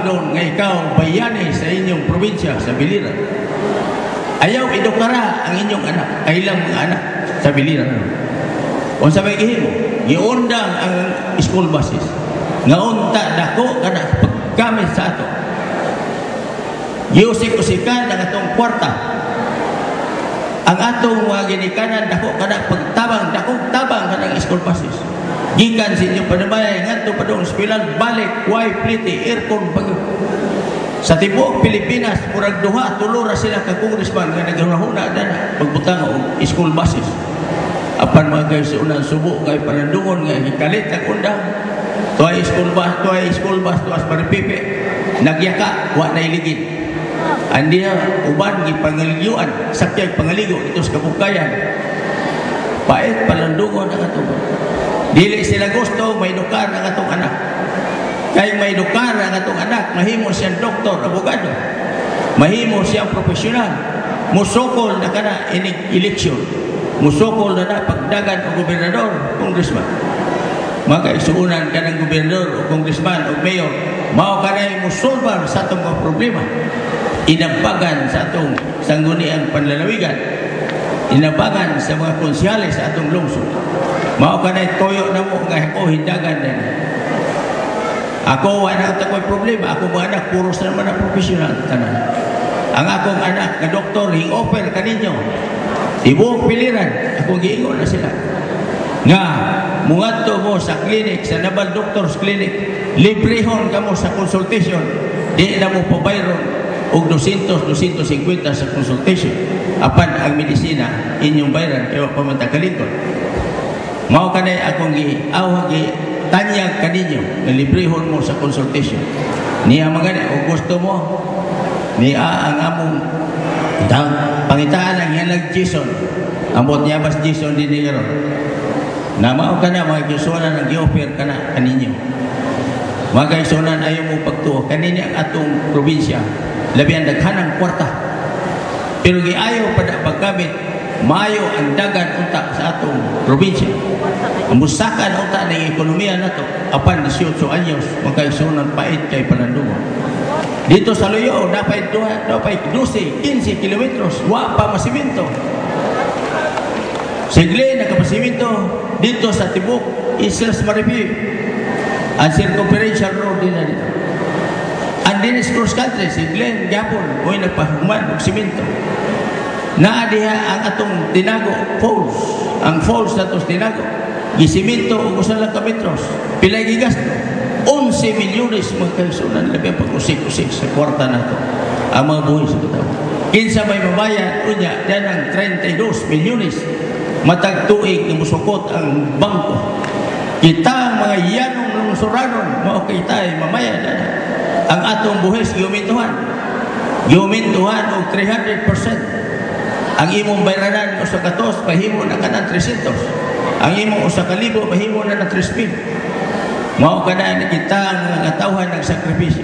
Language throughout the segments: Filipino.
doon nga ikaw bayani sa inyong probinsya, sa Biliran. Ayaw edukara ang inyong anak, ay ilang mga anak sa Biliran. Kung sabay gihimo, iundang ang school buses. Nga unta dako kana paggamit sa ato. Giusik-usikan ang atong kwarta. Ang atong mga ginikanan dako kana pagtabang, dako tabang kanang school buses. Gikan sa inyong panamay, ngadto pa doon, eskwelahan, balik, pliti, aircon, sa tibuok Pilipinas, murag duha, tulura sila ka congressman nga naghunahuna na pagbutang o school buses. Apan mga kayo sa unang subo, kayo panandungon nga, hikalit ang undang, tuway school bus, tuwas maripipi, nagyaka, wa na iligid. Andi na, uban, gipangaligyuan, sakyag pangaligo, ito sa kabukayan. Pait, palandungon ang atong. Dili sila gusto, may dukar ang atong anak. Kaya may dukar ang atong anak, mahimo siyang doktor, abogado. Mahimo siyang profesional. Musukol na kana ining eleksyon. Musukol na pagdagan o gobernador, congressman. Makaisuunan ka ng gobernador o congressman o mayor, mao ka na musolbar sa atong mga problema. Inabagan sa atong sangguniang panlalawigan. Inabagan sa mga konsyales sa atong lungsod. Mao ka na toyo na mo nga ako hindagan na. Ako wala na ako'y problema. Ako mga anak, puros naman na profesional. Ang akong anak na doktor, hing-offer ka ninyo. Tibuok Piliran, ako giingon na sila. Nga, mungadto mo sa clinic, sa Naval Doctors Clinic, librehon ka mo sa consultation. Di na mo pabayron og 200-250 sa consultation. Apan ang medisina, inyong bayran, kaya pamantakalingkod. Mao ka na akong tanyag ka ninyo na librehon mo sa consultation. Niya mga o gusto mo, niya ang among pangitaan ang yalag Jason. Amot niya bas Jason din niya ron. Na mao ka na, mga kisunan ang i-offer ka na kaninyo. Mga kisunan ayaw mo pagtuo. Kanina ang atong probinsya, labihan daghanang kwarta. Pero giayaw pada paggamit, maayo ang dagan unta sa atong probinsya. Ang musakan unta ng ekonomiya na to, apan 18 anyos, magkaisunan pait kay Panandungon. Dito sa Luyo, dapat 12, 15 kilometros, wa pa masiminto. Sigle, nagkapasiminto, dito sa Tibok, Islas Maripi, ang circumferential road din na dito. Ang dinis cross country, Sigle, Gapon, o nagpahuman, siminto. Naadiha ang atong Tinago Falls. Ang falls na ito Tinago. Gisiminto o usan lang kametros. Pilay gigasto. 11 milyones magkaisunan. Labi ang pag-usik-usik sa kwarta na ito. Ang mga buhay sa ito. Kinsa may mabayan, unya, yan ang 32 milyones. Matagtuig na musukot ang bangko. Kita ang mga yanong lungsuranon. Mao kita ay mamayan. Ang atong buhis, giumintuhan. Giumintuhan o 300%. Ang imong bayranan o sa katos, pahimo na ka ng 300. Ang imong o sa kalibo, pahimo na ng 3,000. Mao ka na nakita ang mga tauhan ng sakripisyo.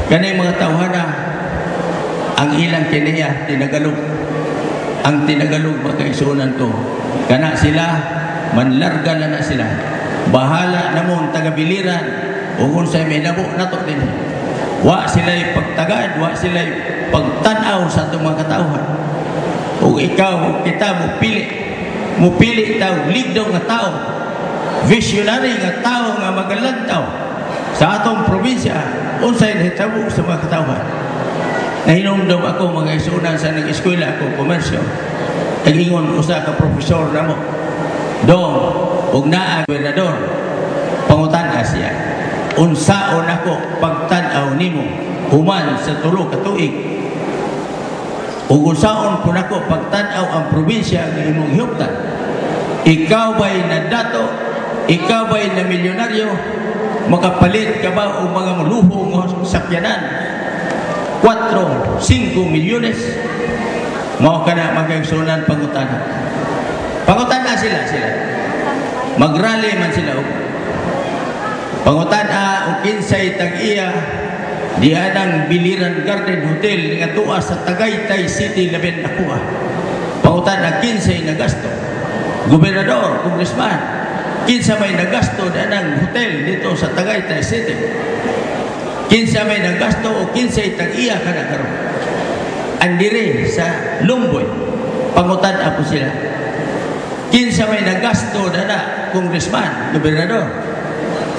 Kanay mga tauhan na ang ilang kiniya, tinagalog. Ang tinagalog magkaisunan ko. Kana sila, manlarga na sila. Bahala na mong taga-Biliran o kung sa'y may nabo na to din. Wa sila'y pagtagad, wa sila'y pagtanaw sa itong mga katauhan. O ikaw, kita mo pili tao, ligdaw nga tao, visionary nga tao nga magalantaw sa atong probinsya, unsay nahitabo sa mga katauhan. Nahinumdum ako mga isunan sa nag-eskwela ako, komersyo. Nag-ingon usa ka profesor na mo. Dong, ug naa gobernador, pangutan siya. Unsaon ako pagtanaw nimo human sa tulo ka tuig. Ug unsaon kun ako pagtanaw ang probinsya nga imong hiyuptan. Ikaw ba'y nadato? Ikaw ba'y na milyonaryo? Makapalit ka ba o mga luho ng sakyanan? 4, 5 milyones? Mao ka na magkaigsunan pangutana. Pangutana sila. Magrally man sila. Pangutana o kinsay tag-iya di anang Biliran Garden Hotel nga tuwa sa Tagaytay City labi nakuha. Pangutana kinsay nagasto. Gobernador, congressman, kinsa may nagasto di anang hotel dito sa Tagaytay City. kinsa may nagasto o kinsay tag-iya kada karon. Andire sa Lumboy, pangutan ako sila. Kinsa may nagasto na congressman, gobernador,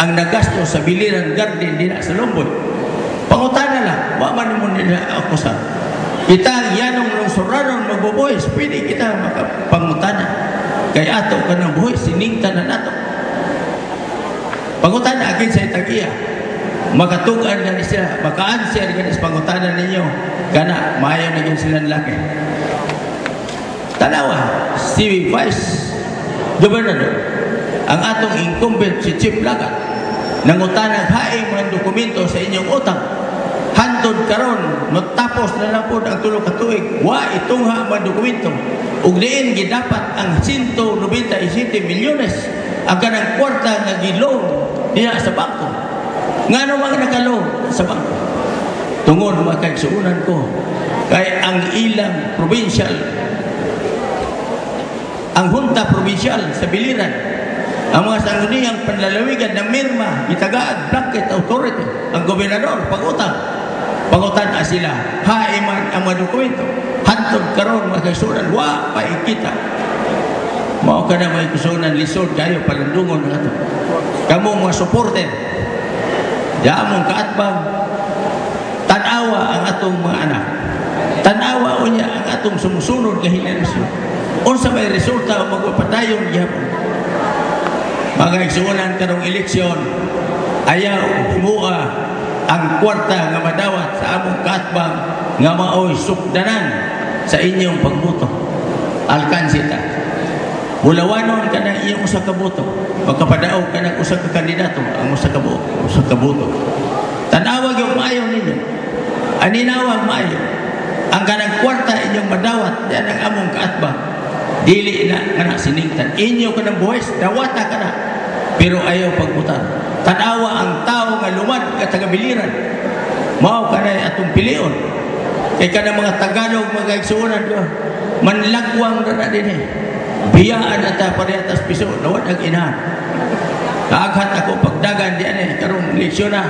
ang nagasto sa Biliran Garden din sa Lumboy. Pangutan na lang, wa man mo nila ako sa. Kita ang yanong lungsuranon magbubuhis, pwede kita makapangutana. Kaya ato ka ng buhis, siningtan na nato. Pangutana akin sa itagiya. Makatugan na sila, maka-answer ka sa pangutanan ninyo. Kana, maayaw na yun silang laki. Tanawa, si Vice Governor, ang atong incumbent si Chief Lagat, nangutanang haing mga dokumento sa inyong utang. Hantod karon, matapos na lang po ang tulong katuig, wa itungha mga dokumento. Ug diin gidapat ang 197 milyones ang kanang kwarta nga gi-loan diha sa bangko. Ngano mga naka-loan sa bangko? Tungod makagsuunan ko kay ang ilang provincial, ang hunta provincial sa Biliran, ang mga sangguniang panlalawigan na mirma, itagaad blanket authority, ang gobernador, pangutan na sila, haiman ang mga dokumento, hantod karon magkasunan, wa pa ikita. Mao ka na may kusunan, lisod kayo, palandungon na ito. Kamu mga supporter, diamong kaatbang, tanawa ang atong mga anak. Tanawa o niya ang atong sumusunod na henerasyon. Unsa may resulta o magpapadayon gihapon. Mga igsuunan karong eleksyon, ayaw mua ang kwarta nga madawat sa among kaatbang nga maoy sukdanan sa inyong pagbuto. Alkansita. Bulawanon ka ng iyong usa ka boto. Magkapadaog ka ng usa ka kandidato ang usa ka boto. Tanawag yung maayo ninyo. Aninawag maayo. Ang kanang kwarta inyong madawat yan ang among kaatbang. Dili na nga siningtan. Inyo ka ng buwis, dawata ka na. Pero ayaw pagbutan. Tanawa ang tao nga lumad ka taga-Biliran. Mao ka na atong pilion. Kaya ka na mga Tagalog, mga igsuunan ko. Manlagwang na din eh. Biyaan at pariatas piso. Nawad ang inahan. Kaaghat ako pagdagan diyan eh. Karong leksyon na.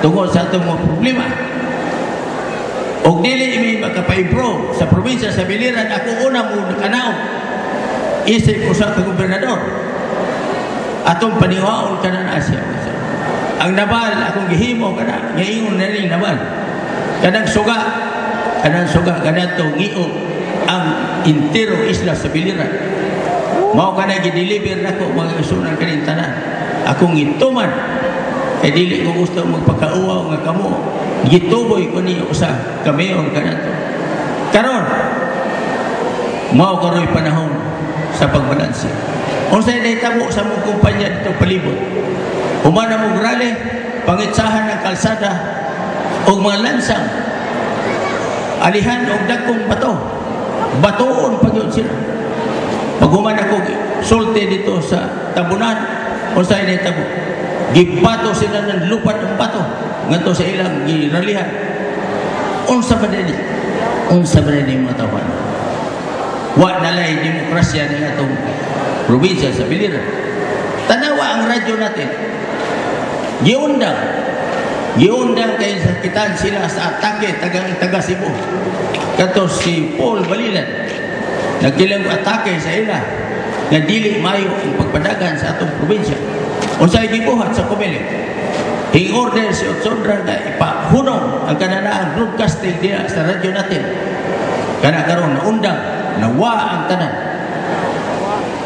Tungkol sa itong mga problema. O dili may makapaimpro sa probinsya sa Biliran. Ako una mo nakanaw. Isip ko sa gobernador. Atong paniwaon ka na Asya. Ang nabal, akong gihimo ka na. Ngayon na rin nabal. Kanang suga, kanang ngiyo ang intero isla sa Biliran. Mao ka na gideliver na ko mga isunan kaning tanan. Akong ituman. Kaya dili ko gusto magpakauaw nga kamo. Gituboy ko niyo sa kamayon ka na to. Karon, mao karoy panahon sa pagbalanse. Unsay nahitabo sa mong kumpanya dito palibot. Humana mong rally, pangitsahan ng kalsada o mga lansang. Alihan o dagkong bato. Batoon pag yun sila. Pag humana ko sulti dito sa tabunan, unsay nahitabo. Gibato sila ng lupa ng bato. Nganto sa ilang giralihan. Unsa ba din? Unsa ba din mga tawan? Wa nalay demokrasya ng atong probinsya sa Biliran. Tanawa ang radyo natin. Giundang kayo sa kitaan sila sa atake taga Cebu. Kato si Paul Balilan. Nagkilang atake sa ila na dili mayo ang pagpadagan sa atong probinsya. Unsay gibuhat sa Comelec. Hing-order si Otsondra na ipahunong ang kananaang broadcasting diya sa radyo natin. Kana karon na undang na wa ang tanan.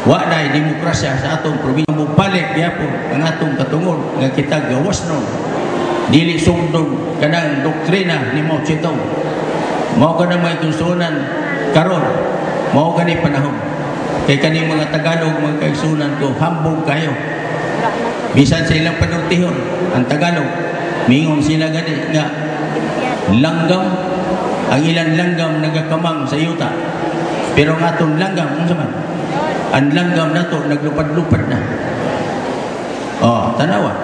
Wa na demokrasya sa atong probinsya. Mubalik yapon ang atong katungod nga kita gawas nun. Dili sundog kanang doktrina ni Mao Zedong. Mao ka na may kunsunan karon. Mao ka ni panahon. Kay kaning mga Tagalog, mga kaigsunan ko, hambog kayo. Bisan sa ilang panultihon, ang Tagalog, mingon sila gani nga langgam, ang ilang langgam nagakamang sa yuta. Pero ang atong langgam, ano saman? Ang langgam na to, naglupad-lupad na. Oh, tanawa.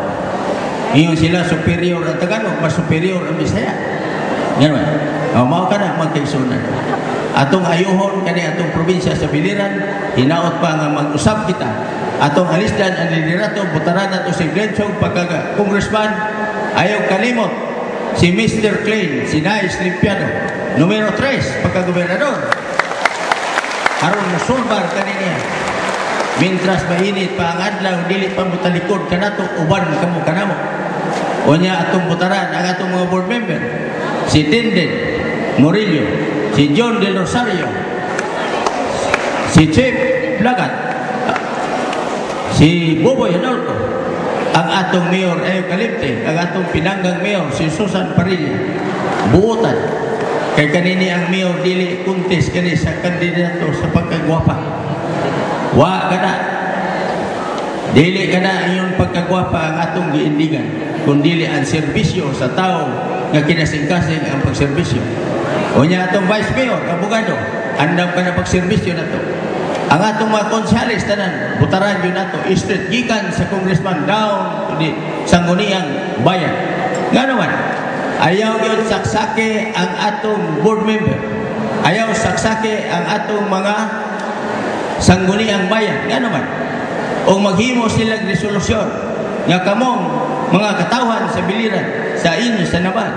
Mingon sila, superior ang Tagalog, mas superior ang Bisaya. Yan man. Oh, mao ka na, magkaigsunan. Atong ayuhon, kani atong probinsya sa Biliran, hinaot pa nga mag-usap kita. Atong alisdan ang liderato, butaran nato si Glensog pagka congressman, ayaw kalimot si Mr. Klein, si Nais Limpiado. Numero 3, pagkagobernador. Aron masulbar kanina. Mintras mainit pa ang adlaw, dili pa mo talikod kanato, uban kamo kanamo. Unya atong putaran ang atong mga board member. Si Tindin Murillo, si John Del Rosario, si Chief Blagat, si Boboy Hinolco, ang atong mayor Ayo Calimte, ang atong pinanggang mayor si Susan Parilla. Buotan kay kanini ang mayor dili contest kani sa kandidato sa pagkagwapa. Wa kana dili kana iyon pagkagwapa ang atong giindigan, kundi ang serbisyo sa tao nga kinasingkasing ang pagserbisyo. Unya atong vice mayor, abogado, andam ka na pagserbisyo nato. Ang atong mga konsyales tanan, putaran yun nato, straight gikan sa congressman down to the Sangguniang Bayan. Nga naman, ayaw yun saksake ang atong board member. Ayaw saksake ang atong mga Sangguniang Bayan. Nga naman, o maghimo silang resolusyon nga kamong mga katawan sa biliran sa inyo sa naban.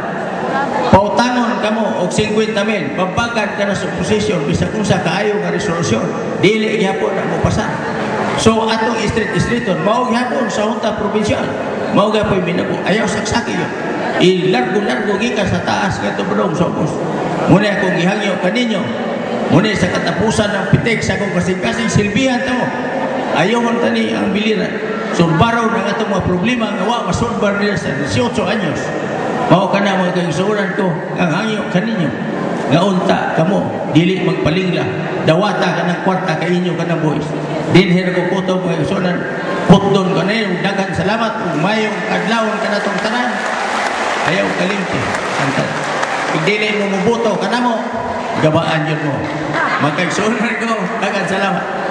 Pautangon kamo og 50 mil, pabagan ka na sa posisyon bisa kung sa kaayo nga resolusyon, dili gyapon na mo pasar. So atong street-streeton mao gyapon sa hunta provincial, mao gyapon minabu. Ayaw saksaki yun. Ilargo-largo gikan sa taas nga tubulong sa ubos. Muna akong gihangyo kaninyo. Muna sa katapusan ng pitik sa akong kasing-kasing silbihan to. Ayaw tani ang biliran. Surbaraw na nga itong mga problema nga wa masurbar nila sa 18 anyos. Mao ka na mga kaigsuuran ko, ang hangyo kaninyo. Nga unta kamo, dili magpalingla. Dawata ka ng kwarta ka inyo ka ng boys. Dinher ko kuto mga kaigsuuran, putdon ka na yung dagan salamat, kung mayong adlawon ka na itong tanan. Ayaw kalimti. Kung dili mo mubuto ka na mo, gabaan yun mo. Mga kaigsuuran ko, dagan salamat.